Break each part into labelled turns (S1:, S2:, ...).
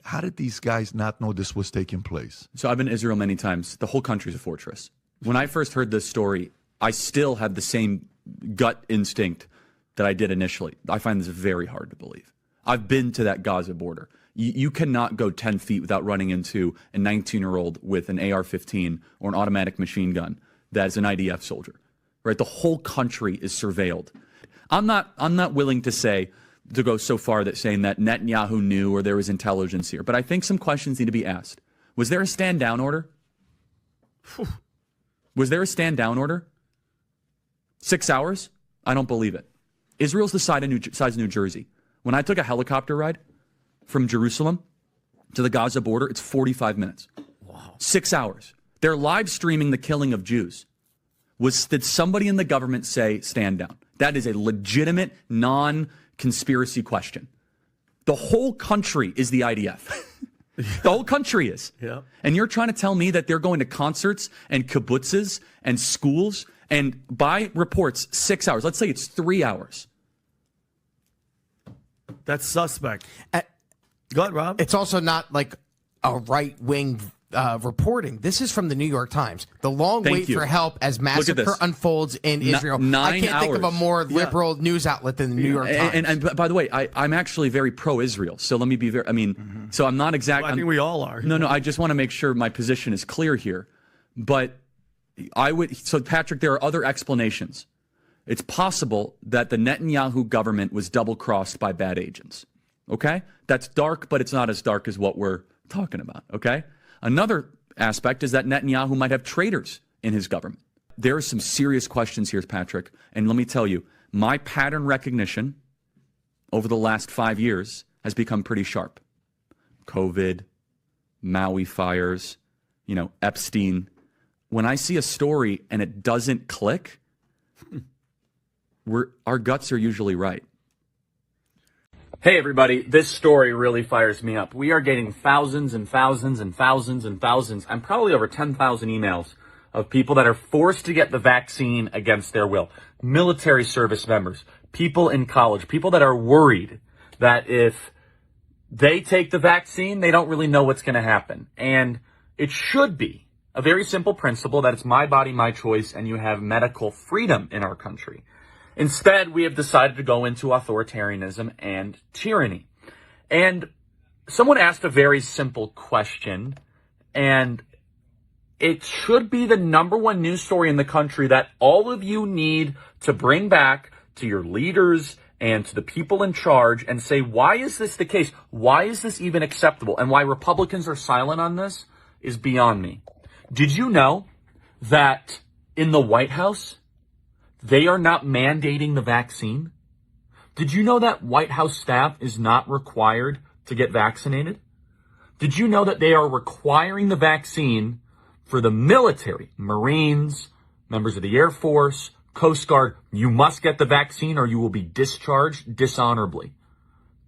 S1: how did these guys not know this was taking place?
S2: So I've been to Israel many times. The whole country is a fortress. When I first heard this story, I still have the same gut instinct that I did initially. I find this very hard to believe. I've been to that Gaza border. You cannot go 10 feet without running into a 19-year-old with an AR-15 or an automatic machine gun that is an IDF soldier, right? The whole country is surveilled. I'm not willing to go so far that saying that Netanyahu knew or there was intelligence here, but I think some questions need to be asked. Was there a stand-down order? Was there a stand-down order? 6 hours? I don't believe it. Israel's the size of New Jersey. When I took a helicopter ride from Jerusalem to the Gaza border, it's 45 minutes. Wow. 6 hours. They're live streaming the killing of Jews. Did somebody in the government say stand down? That is a legitimate, non-conspiracy question. The whole country is the IDF. The whole country is. Yeah. And you're trying to tell me that they're going to concerts and kibbutzes and schools and by reports, 6 hours. Let's say it's 3 hours.
S3: That's suspect. Go ahead, Rob.
S4: It's also not like a right-wing reporting. This is from the New York Times. The long wait for help as massacre unfolds in Israel.
S2: 9
S4: I can't think of a more liberal news outlet than the New York Times.
S2: And by the way, I'm actually very pro-Israel. So let me be very, so I'm not exactly.
S3: Well, I think we all are.
S2: No, I just want to make sure my position is clear here. But so Patrick, there are other explanations. It's possible that the Netanyahu government was double-crossed by bad agents. Okay? That's dark, but it's not as dark as what we're talking about. Okay? Another aspect is that Netanyahu might have traitors in his government. There are some serious questions here, Patrick. And let me tell you, my pattern recognition over the last 5 years has become pretty sharp. COVID, Maui fires, Epstein. When I see a story and it doesn't click, our guts are usually right.
S5: Hey everybody, this story really fires me up. We are getting thousands and thousands and thousands and thousands, and probably over 10,000 emails of people that are forced to get the vaccine against their will. Military service members, people in college, people that are worried that if they take the vaccine, they don't really know what's going to happen. And it should be a very simple principle that it's my body, my choice, and you have medical freedom in our country. Instead, we have decided to go into authoritarianism and tyranny. And someone asked a very simple question, and it should be the #1 news story in the country that all of you need to bring back to your leaders and to the people in charge and say, why is this the case? Why is this even acceptable? And why Republicans are silent on this is beyond me. Did you know that in the White House, they are not mandating the vaccine? Did you know that White House staff is not required to get vaccinated? Did you know that they are requiring the vaccine for the military, Marines, members of the Air Force, Coast Guard? You must get the vaccine or you will be discharged dishonorably.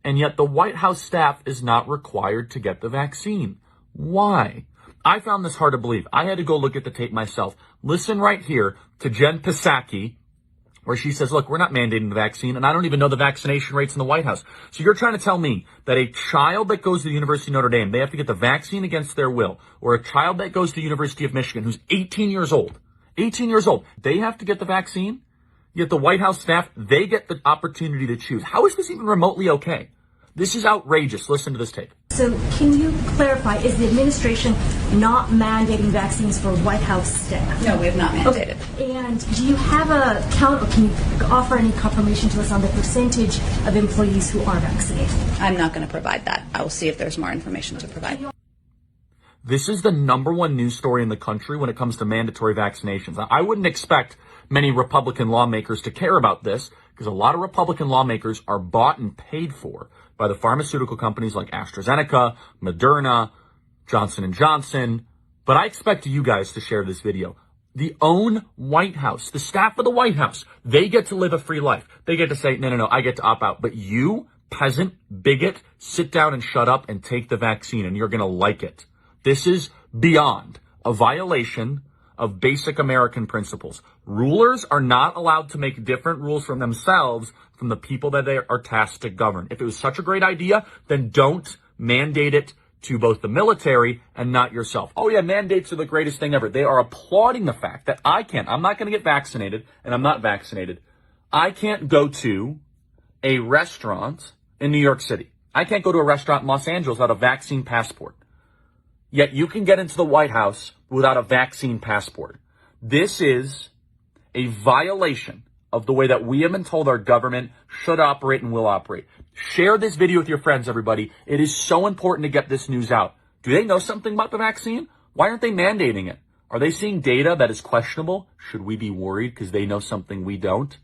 S5: And yet the White House staff is not required to get the vaccine. Why? I found this hard to believe. I had to go look at the tape myself. Listen right here to Jen Psaki, where she says, look, we're not mandating the vaccine, and I don't even know the vaccination rates in the White House. So you're trying to tell me that a child that goes to the University of Notre Dame, they have to get the vaccine against their will, or a child that goes to the University of Michigan who's 18 years old, they have to get the vaccine, yet the White House staff, they get the opportunity to choose. How is this even remotely okay? This is outrageous. Listen to this tape.
S6: So can you clarify, is the administration not mandating vaccines for White House staff?
S7: No, we have not mandated.
S6: Okay. And do you have a count, or can you offer any confirmation to us on the percentage of employees who are vaccinated?
S7: I'm not going to provide that. I will see if there's more information to provide.
S5: This is the #1 news story in the country when it comes to mandatory vaccinations. I wouldn't expect many Republican lawmakers to care about this, because a lot of Republican lawmakers are bought and paid for by the pharmaceutical companies like AstraZeneca, Moderna, Johnson & Johnson. But I expect you guys to share this video. The own White House, the staff of the White House, they get to live a free life. They get to say, no, I get to opt out. But you, peasant, bigot, sit down and shut up and take the vaccine, and you're going to like it. This is beyond a violation of basic American principles. Rulers are not allowed to make different rules from themselves from the people that they are tasked to govern. If it was such a great idea, then don't mandate it to both the military and not yourself. Oh yeah, mandates are the greatest thing ever. They are applauding the fact that I'm not going to get vaccinated, and I'm not vaccinated. I can't go to a restaurant in New York City. I can't go to a restaurant in Los Angeles without a vaccine passport. Yet you can get into the White House without a vaccine passport. This is a violation of the way that we have been told our government should operate and will operate. Share this video with your friends, everybody. It is so important to get this news out. Do they know something about the vaccine? Why aren't they mandating it? Are they seeing data that is questionable? Should we be worried because they know something we don't?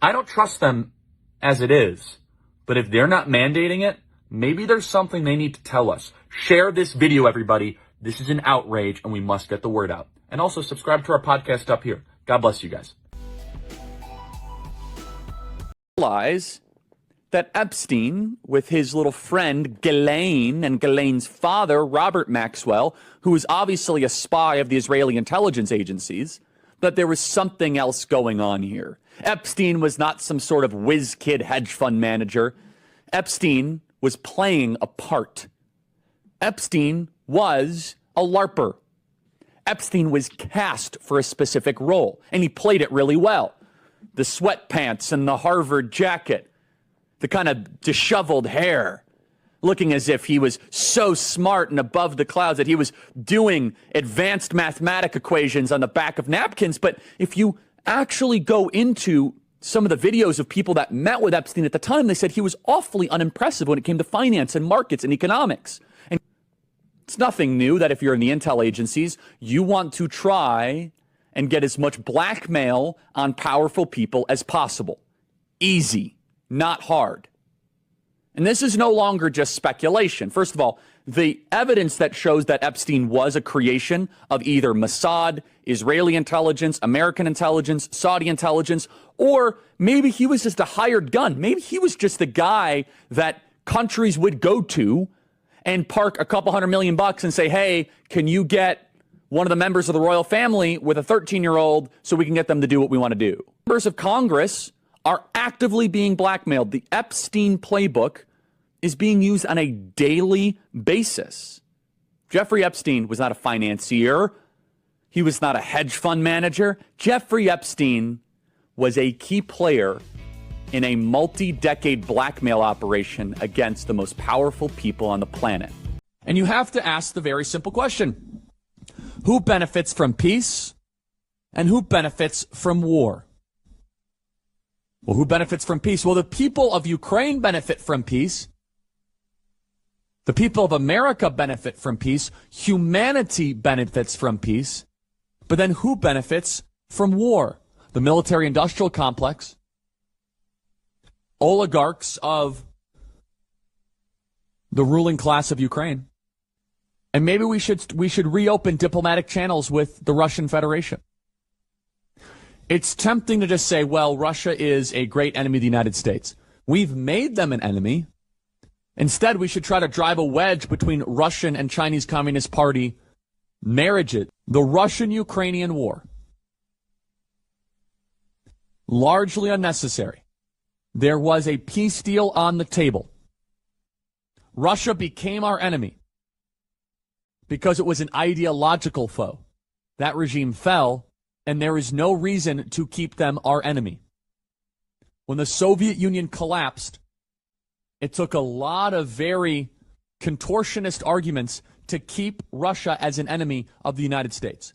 S5: I don't trust them as it is. But if they're not mandating it, maybe there's something they need to tell us. Share this video, everybody. This is an outrage, and we must get the word out. And also subscribe to our podcast up here. God bless you guys.
S2: Realize that Epstein, with his little friend Ghislaine and Ghislaine's father, Robert Maxwell, who was obviously a spy of the Israeli intelligence agencies, that there was something else going on here. Epstein was not some sort of whiz-kid hedge fund manager. Epstein was playing a part. Epstein was a LARPer. Epstein was cast for a specific role, and he played it really well. The sweatpants and the Harvard jacket, the kind of disheveled hair, looking as if he was so smart and above the clouds that he was doing advanced mathematic equations on the back of napkins. But if you actually go into some of the videos of people that met with Epstein at the time, they said he was awfully unimpressive when it came to finance and markets and economics. And it's nothing new that if you're in the intel agencies, you want to try and get as much blackmail on powerful people as possible. Easy, not hard. And this is no longer just speculation. First of all, the evidence that shows that Epstein was a creation of either Mossad, Israeli intelligence, American intelligence, Saudi intelligence, or maybe he was just a hired gun. Maybe he was just the guy that countries would go to and park a couple $100 million and say, hey, can you get one of the members of the royal family with a 13-year-old so we can get them to do what we want to do? Members of Congress are actively being blackmailed. The Epstein playbook is being used on a daily basis. Jeffrey Epstein was not a financier. He was not a hedge fund manager. Jeffrey Epstein was a key player in a multi-decade blackmail operation against the most powerful people on the planet. And you have to ask the very simple question: who benefits from peace and who benefits from war? Well, who benefits from peace? Well, the people of Ukraine benefit from peace. The people of America benefit from peace. Humanity benefits from peace. But then who benefits from war? The military-industrial complex, oligarchs of the ruling class of Ukraine. And maybe we should reopen diplomatic channels with the Russian Federation. It's tempting to just say, well, Russia is a great enemy of the United States. We've made them an enemy. Instead, we should try to drive a wedge between Russian and Chinese Communist Party marriages. The Russian-Ukrainian war, largely unnecessary. There was a peace deal on the table. Russia became our enemy because it was an ideological foe. That regime fell, and there is no reason to keep them our enemy. When the Soviet Union collapsed, it took a lot of very contortionist arguments to keep Russia as an enemy of the United States.